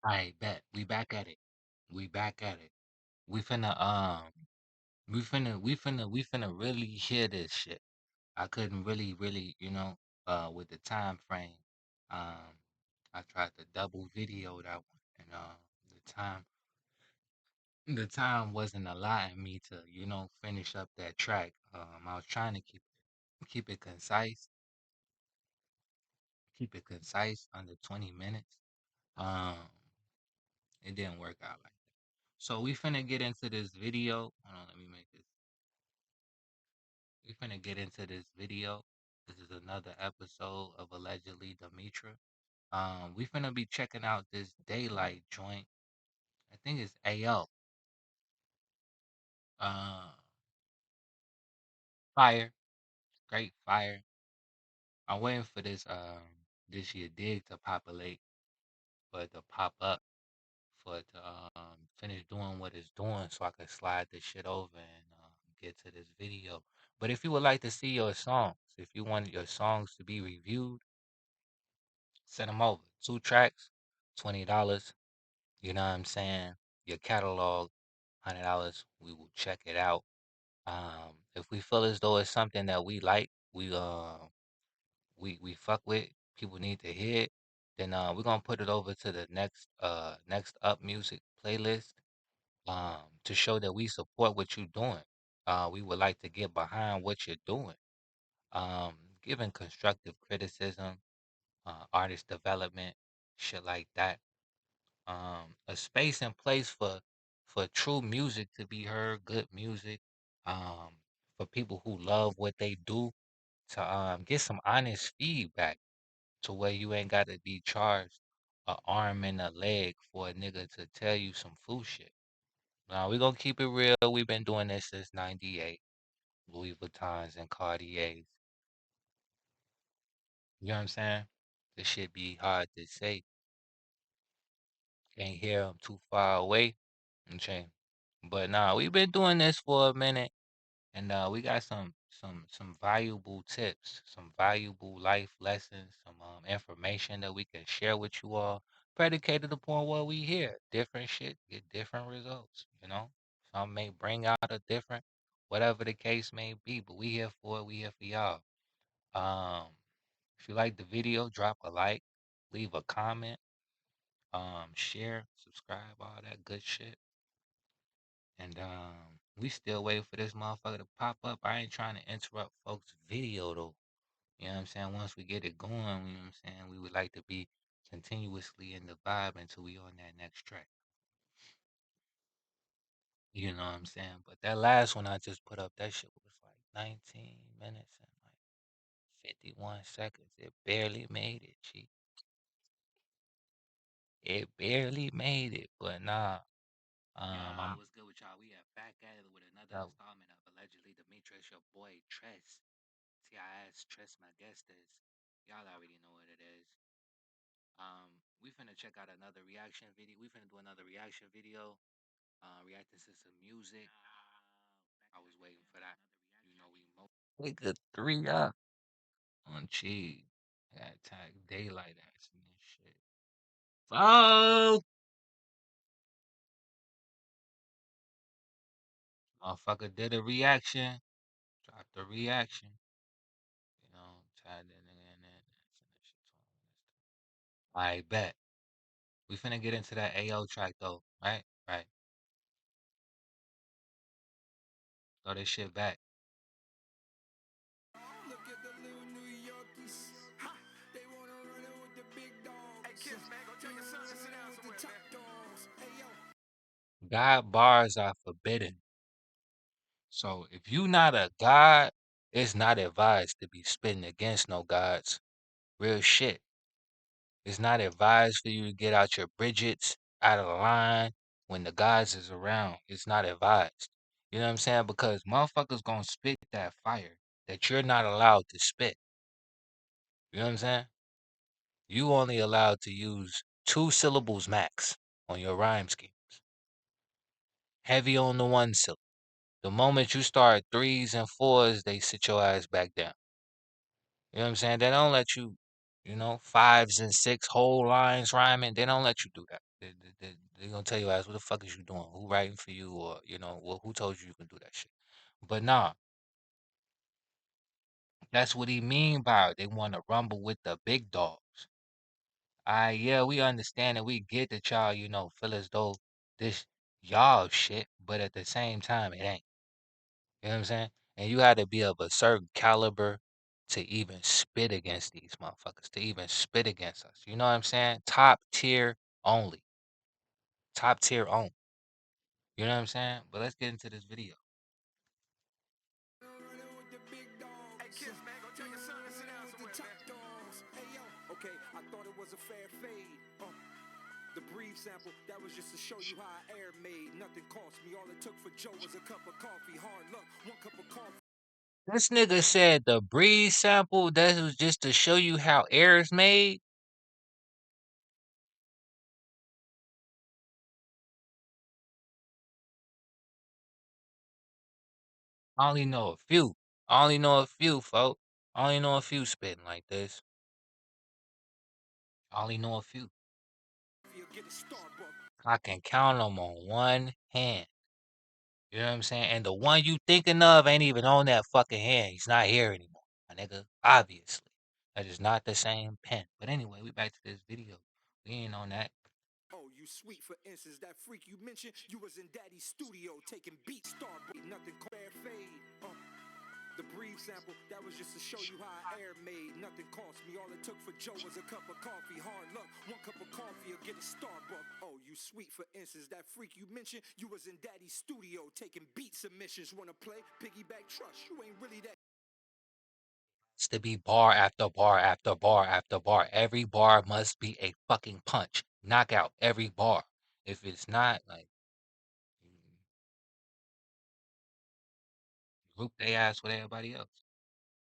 I bet we back at it. We back at it. We finna we finna really hear this shit. I couldn't really, with the time frame. Um, I tried to double video that one, and the time wasn't allowing me to, finish up that track. I was trying to keep it concise, under 20 minutes. Um, it didn't work out like that. So we finna get into this video. Hold on, let me make this. We finna get into this video. This is another episode of Allegedly Demetria. We finna be checking out this Daylyt joint. I think it's AO. Uh, fire, great fire. I'm waiting for this year dig to populate, for it to pop up, for it to finish doing what it's doing, so I can slide this shit over and get to this video. But if you would like to see your songs, if you want your songs to be reviewed, send them over. 2 tracks, $20. You know what I'm saying? Your catalog, $100. We will check it out. If we feel as though it's something that we like, we fuck with, people need to hear it, then we're gonna put it over to the next up music playlist, to show that we support what you're doing. We would like to get behind what you're doing. Um, Giving constructive criticism, artist development, shit like that. A space and place for true music to be heard, good music, um, for people who love what they do, to get some honest feedback, to where you ain't got to be charged a arm and a leg for a nigga to tell you some fool shit. Now we gonna keep it real. We've been doing this since '98. Louis Vuittons and Cartiers. You know what I'm saying? This shit be hard to say. Can't hear 'em too far away. Okay. But nah, we've been doing this for a minute, and we got some valuable tips, some valuable life lessons, some information that we can share with you all, predicated upon what we hear. Different shit get different results, you know. Some may bring out a different, whatever the case may be, but we here for it. We here for y'all. Um, if you like the video, drop a like, leave a comment, share, subscribe, all that good shit. And we still waiting for this motherfucker to pop up. I ain't trying to interrupt folks' video though. You know what I'm saying? Once we get it going, you know what I'm saying? We would like to be continuously in the vibe until we on that next track. You know what I'm saying? But that last one I just put up, that shit was like 19 minutes and like 51 seconds. It barely made it, G. It barely made it. But nah. What's good with y'all? We are back at it with another installment of Allegedly Demetria. It's your boy Tress. TIS Tress my guest is. Y'all already know what it is. We finna check out another reaction video. We finna do another reaction video. Reacting to some music. I was waiting for that. You know we mo Nigga 3 up on cheese. I gotta tag Daylyt ass in this shit. Oh, motherfucker did a reaction. Dropped the reaction. You know, tagged that nigga in there. I bet. We finna get into that AO track though, right? Right. Throw this shit back. Look at the little New Yorkies. Ha! They wanna run it with the big dogs. Hey, kids, man, go tell your son to sit down somewhere, man. Dogs. Hey, yo. God bars are forbidden. So if you not a god, it's not advised to be spitting against no gods. Real shit. It's not advised for you to get out your Bridgets out of the line when the guys is around. It's not advised. You know what I'm saying? Because motherfuckers gonna spit that fire that you're not allowed to spit. You know what I'm saying? You only allowed to use 2 syllables max on your rhyme schemes. Heavy on the 1 syllable. The moment you start threes and fours, they sit your ass back down. You know what I'm saying? They don't let you, fives and six whole lines rhyming. They don't let you do that. They gonna tell you ass, what the fuck is you doing? Who writing for you, or well, who told you you can do that shit? But nah, that's what he mean by it. They want to rumble with the big dogs. Yeah, we understand and we get that y'all, feel as though this y'all shit, but at the same time, it ain't. You know what I'm saying? And you had to be of a certain caliber to even spit against these motherfuckers, to even spit against us. You know what I'm saying? Top tier only. Top tier only. You know what I'm saying? But let's get into this video. Okay, I thought it was a fair fade. The brief sample, that was just to show you how air made. Nothing cost me. All it took for Joe was a cup of coffee. Hard luck, one cup of coffee. This nigga said the breeze sample, that was just to show you how air is made. I only know a few. I only know a few, folk. I only know a few spitting like this. I only know a few. I can count them on one hand. You know what I'm saying? And the one you thinking of ain't even on that fucking hand. He's not here anymore, my nigga. Obviously. That is not the same pen. But anyway, we back to this video. We ain't on that. Oh, you sweet, for instance, that freak you mentioned, you was in Daddy's studio taking beats, Starboy, nothing fair fade. The brief sample, that was just to show you how air made. Nothing cost me. All it took for Joe was a cup of coffee. Hard luck, one cup of coffee will get a Starbucks. Oh, you sweet, for instance, that freak you mentioned, you was in Daddy's studio taking beat submissions. Wanna play? Piggyback trust, you ain't really that. It's to be bar after bar after bar after bar. Every bar must be a fucking punch. Knockout every bar. If it's not, like, group they ass with everybody else.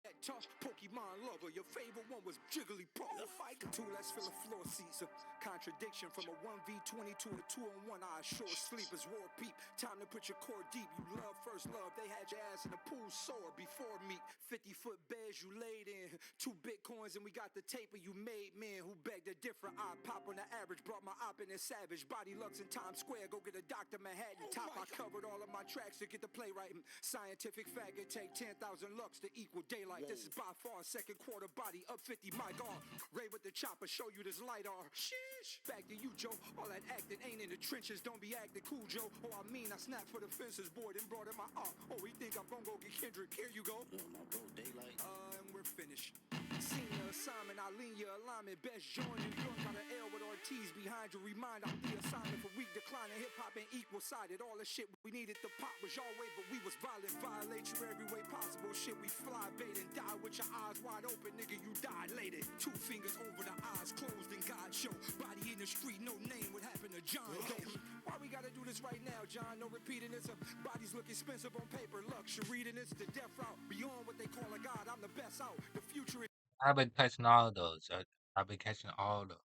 That tough Pokemon lover, your favorite one was Jigglypuff. Fight the two, let's fill a floor seats. A contradiction from a 1v20 to a 2-on-1. I assure sleepers war peep. Time to put your core deep. You love first love. They had your ass in the pool sore before meet. 50-foot beds you laid in. 2 Bitcoins and we got the taper you made. Men who begged a different. I pop on the average. Brought my op in a savage. Body Lux in Times Square. Go get a Dr. Manhattan top. I covered all of my tracks to get the play right. Scientific fact, it take 10,000 lux to equal Daylyt. This is by far second quarter body up 50. My God, Ray with the chopper, show you this LiDAR. Sheesh. Back to you, Joe. All that acting ain't in the trenches. Don't be acting cool, Joe. Oh, I mean, I snapped for the fences, boy, then brought in my art. Oh, we think I'm gonna go get Kendrick. Here you go. Yeah, my bro, Daylyt. And we're finished. Senior assignment, I lean your alignment. Best join New York, got an L with Ortiz behind you. Remind I'm the assignment for weak declining. Hip hop ain't equal sided. All the shit we needed to pop was your way, but we was violent. Violate you every way possible. Shit, we fly bait and die with your eyes wide open, nigga. You dilated. 2 fingers over the eyes closed and God show. Body in the street, no name. What happened to John Doe? Why we gotta do this right now, John? No repeating this. Bodies look expensive on paper. Luxury, and it's the death route. Beyond what they call a god, I'm the best out. The future is. I've been catching all of those. I've been catching all of those.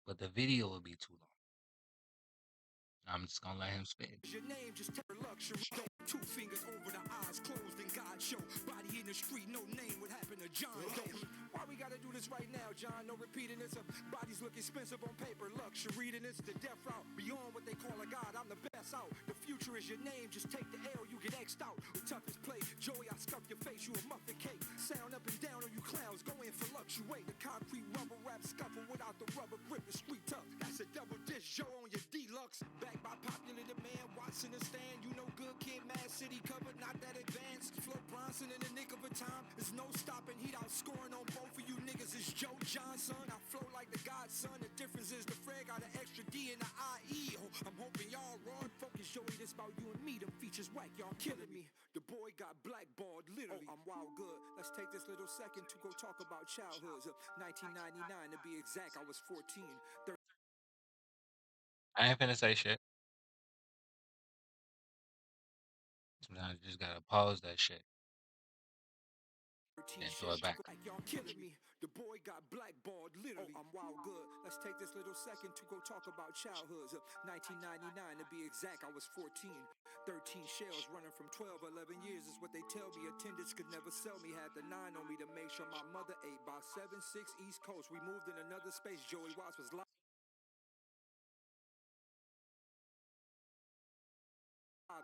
But the video will be too long. I'm just gonna let him spit. Your name just terror luxury. 2 fingers over the eyes closed and God show. Body in the street, no name. What happened to John Doe? Why we gotta do this right now, John? No repeating this. Bodies look expensive on paper. Luxury, and it's the death route. Beyond what they call a god, I'm the best out. The future is your name. Just take the L, you get X'd out. The toughest play, Joey, I scuff your face. You a muffin cake. Sound up and down on you clowns. Go in for fluctuate. The concrete rubber rap scuffle without the rubber grip. The street tough. That's a double dish. Joe on your deluxe. Back by popular demand. Watson and stand. You know good kid. Mad City covered. Not that advanced. Flo Bronson in the nick of a time. There's no stopping. Heat outscoring on both of you niggas. Is Joe Johnson. I flow like the godson. The difference is the Fred got an extra D in the IE. Oh, I'm hoping y'all wrong. Focus, Joey. This about you and me. Them features whack. Y'all killing me. The boy got blackballed, literally. Oh, I'm wild good. Let's take this little second to go talk about childhoods. 1999 to be exact. I was 14. I ain't finna say shit. Sometimes you just gotta pause that shit and throw it back. Y'all killing me. The boy got blackballed, literally. Oh, I'm wild good. Let's take this little second to go talk about childhoods. 1999 to be exact. I was 14. 13 shells running from 12, 11 years is what they tell me. Attendants could never sell me. Had the 9 on me to make sure my mother ate. By 7-6 East Coast, we moved in another space. Joey Watts was live.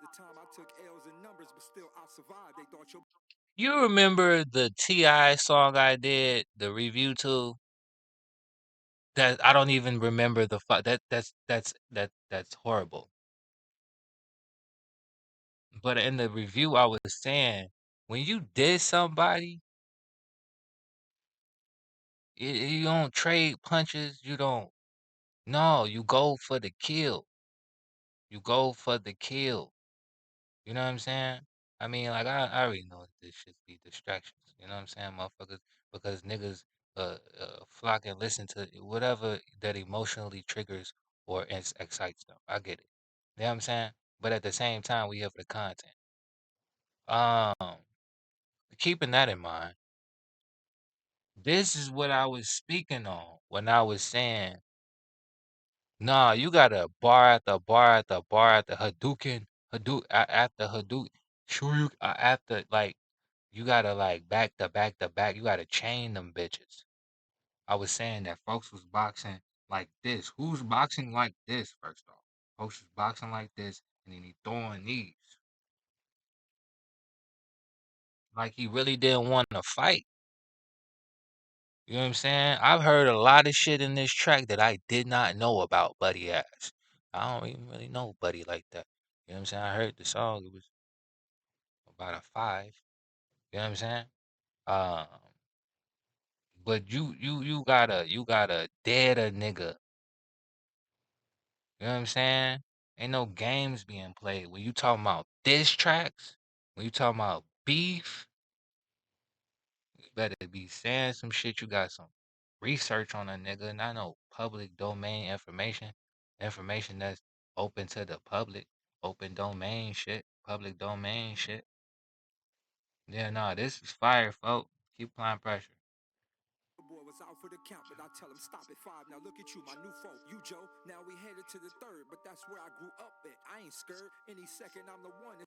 The time I took L's in numbers, but still I survived. They thought your You remember the T.I. song I did, the review to? That I don't even remember that's horrible. But in the review, I was saying when you diss somebody, you don't trade punches. You don't. No, you go for the kill. You go for the kill. You know what I'm saying? I mean, like I already know this should be distractions. You know what I'm saying, motherfuckers? Because niggas flock and listen to whatever that emotionally triggers or excites them. I get it. You know what I'm saying? But at the same time, we have the content. Um, keeping that in mind, this is what I was speaking on when I was saying, nah, you gotta bar after bar after bar after Hadouken, after Hadouken, Shuriken, after like. You gotta like back to back to back. You gotta chain them bitches. I was saying that folks was boxing like this. Who's boxing like this, first off? Folks was boxing like this, and then he throwing these. Like he really didn't want to fight. You know what I'm saying? I've heard a lot of shit in this track that I did not know about Buddy Ass. I don't even really know Buddy like that. You know what I'm saying? I heard the song. It was about a 5. You know what I'm saying? Um, but you gotta dead a nigga. You know what I'm saying? Ain't no games being played. When you talking about diss tracks, when you talking about beef, you better be saying some shit. You got some research on a nigga, not no public domain information. Information that's open to the public, open domain shit, public domain shit. Yeah, no, this is fire, folks. Keep applying pressure. boy was out for the count, but I tell him stop at 5. Now look at you, my new folk. You Joe. Now we headed to the 3rd, but that's where I grew up at. I ain't scared. Any second I'm the one. Yeah.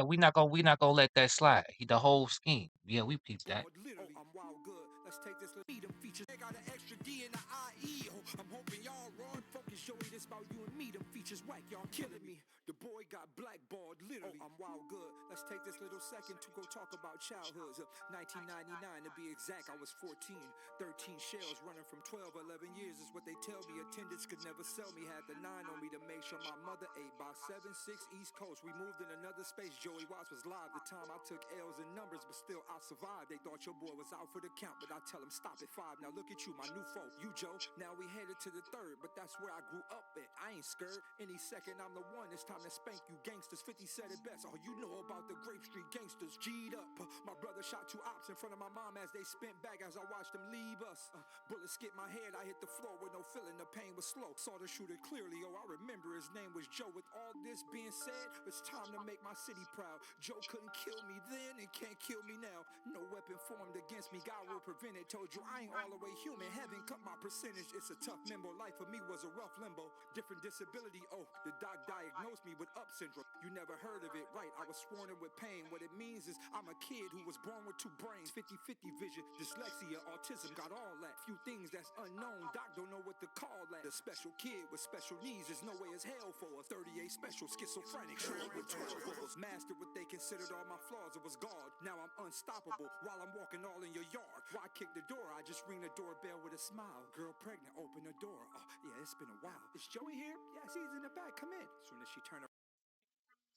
We not gonna let that slide. The whole scheme. Yeah, we peeped that. Literally. Oh, I'm wild good. Let's take this little them features. They got an extra D in the IE. Oh, I'm hoping y'all run. Focus, Joey. This about you and me. Them features whack. Y'all killing me. The boy got blackballed. Literally. Oh, I'm wild good. Let's take this little second to go talk about childhoods. 1999 to be exact. I was 14. 13 shells running from 12. 11 years is what they tell me. Attendants could never sell me. Had the 9 on me to make sure my mother ate. By 7-6 East Coast. We moved in another space. Joey Watts was live. The time I took L's in numbers, but still I survived. They thought your boy was out for the count, but I tell him stop at 5. Now look at you, my new folk. You Joe. Now we headed to the 3rd, but that's where I grew up at. I ain't scared. Any second I'm the one. It's time to spank you gangsters. 50 said it best. Oh, you know about the Grape Street gangsters. G'd up. My brother shot 2 ops in front of my mom as they spent back as I watched them leave us. Bullet skipped my head. I hit the floor with no feeling. The pain was slow. Saw the shooter clearly. Oh, I remember his name was Joe. With all this being said, it's time to make my city proud. Joe couldn't kill me then and can't kill me now. No weapon formed against me. God will prevent it. Told you I ain't all the way human. Heaven cut my percentage. It's a tough limbo. Life for me was a rough limbo. Different disability. Oh, the doc diagnosed me with up syndrome. You never heard of it, right? I was sworn in with pain. What it means is I'm a kid who was born with 2 brains. 50-50 vision, dyslexia, autism, got all that. Few things that's unknown. Doc don't know what to call that. The special kid with special needs. There's no way as hell for a 38 special schizophrenic. With 12 of us. Mastered what they considered all my flaws. It was God. Now I'm unstoppable while I'm walking all in your yard. Why kick the door? I just ring the doorbell with a smile. Girl pregnant, open the door. Oh, yeah, it's been a while. Is Joey here? Yes, he's in the back. Come in. As soon as she turned around.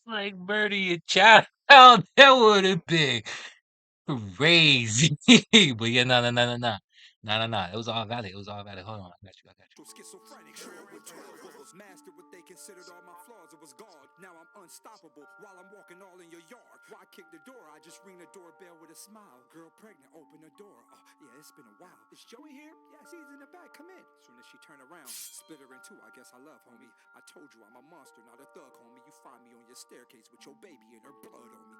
Like murder your child. That would have been crazy. But yeah, no, no, no, no, no. No, no, no. It was all valid. It was all valid. Hold on. I got you. I got you. Schizophrenic, with 12 of us. Mastered what they considered all my flaws. It was God. Now I'm unstoppable while I'm walking all in your yard. Why kick the door? I just ring the doorbell with a smile. Girl pregnant, open the door. Oh, yeah, it's been a while. Is Joey here? Yes, he's in the back. Come in. As soon as she turned around, split her in two. I guess I love, homie. I told you I'm a monster, not a thug, homie. You find me on your staircase with your baby and her blood on me.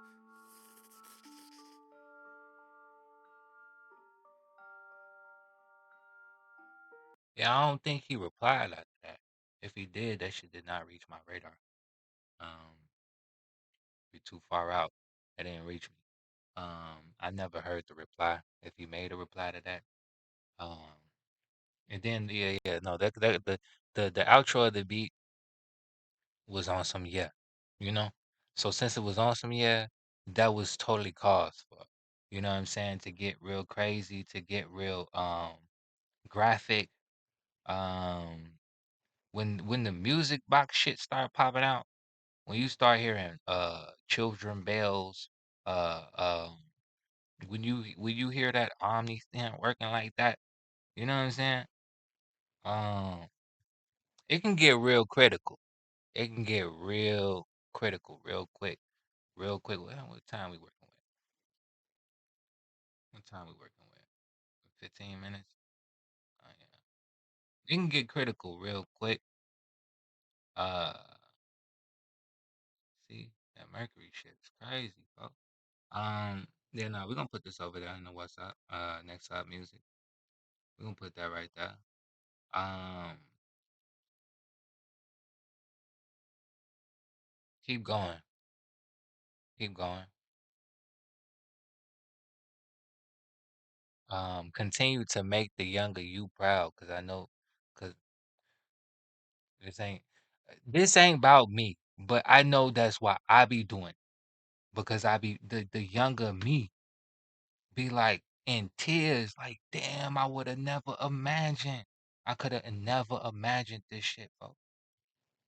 Yeah, I don't think he replied like that. If he did, that shit did not reach my radar. Be too far out. It didn't reach me. I never heard the reply. If he made a reply to that. Um, and then yeah, no, that the outro of the beat. was on some yeah, you know. So since it was on some yeah, that was totally caused for. You know what I'm saying? To get real crazy, to get real graphic. Um, when the music box shit started popping out, when you start hearing children bells, uh um when you hear that Omni stand working like that, you know what I'm saying? Um, it can get real critical. It can get real critical real quick. Real quick. What time we working with? What time we working with? 15 minutes? Oh, yeah. It can get critical real quick. Uh, see, that Mercury shit's crazy, folks. Yeah, no, we're gonna put this over there in the WhatsApp, next up music. We're gonna put that right there. Um, keep going, keep going. Continue to make the younger you proud, cause I know, cause this ain't this ain't about me, but I know that's why I be doing because I be the younger me be like in tears, like damn, I would have never imagined. I could have never imagined this shit, bro.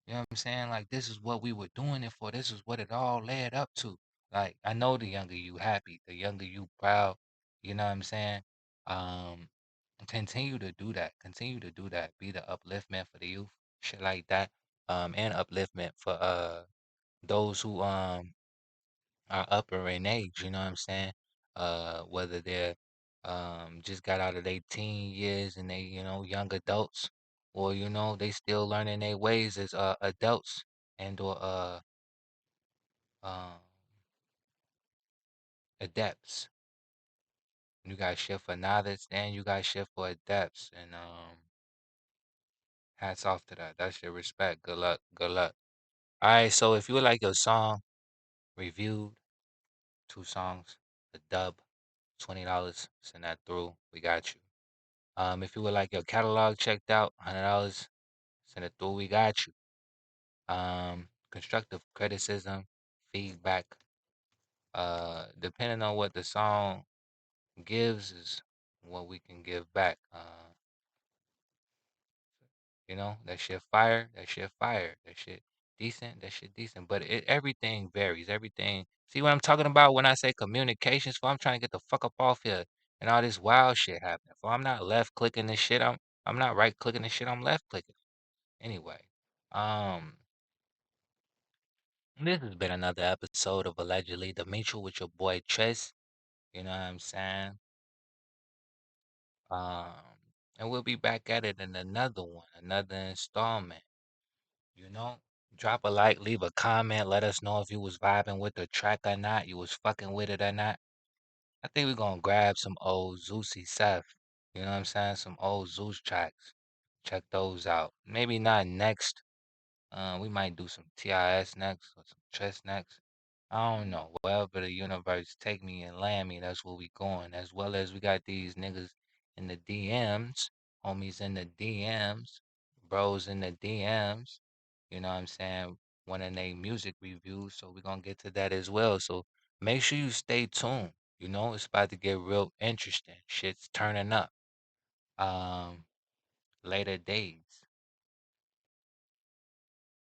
You know what I'm saying? Like this is what we were doing it for. This is what it all led up to. Like I know the younger you happy, the younger you proud. You know what I'm saying? Um, continue to do that. Continue to do that. Be the upliftment for the youth, shit like that. And upliftment for those who are upper in age. You know what I'm saying? Whether they're just got out of their teen years and they young adults, or they still learning their ways as adults and or um adepts. You got shit for novice and you got shit for adepts, and hats off to that. That's your respect. Good luck. Good luck. All right. So if you would like your song reviewed, 2 songs, a dub, $20, send that through. We got you. If you would like your catalog checked out, $100, send it through. We got you. Constructive criticism, feedback, depending on what the song gives is what we can give back. That shit fire, that shit fire, that shit decent, that shit decent. But everything varies. Everything. See what I'm talking about when I say communications? For I'm trying to get the fuck up off here and all this wild shit happening. For I'm not left clicking this shit. I'm not right clicking this shit. I'm left clicking. Anyway, um, this has been another episode of Allegedly Demetria with your boy Chess. You know what I'm saying? Um, and we'll be back at it in another one, another installment. You know, drop a like, leave a comment, let us know if you was vibing with the track or not, you was fucking with it or not. I think we're gonna grab some old Zeusy Seth. You know what I'm saying? Some old Zeus tracks. Check those out. Maybe not next. We might do some TIS next or some Chess next. I don't know. Wherever the universe take me and land me, that's where we going. As well as we got these niggas in the DMs, homies in the DMs, bros in the DMs. You know what I'm saying? Wanting a music review, so we're gonna get to that as well. So make sure you stay tuned. It's about to get real interesting. Shit's turning up. Um, later days.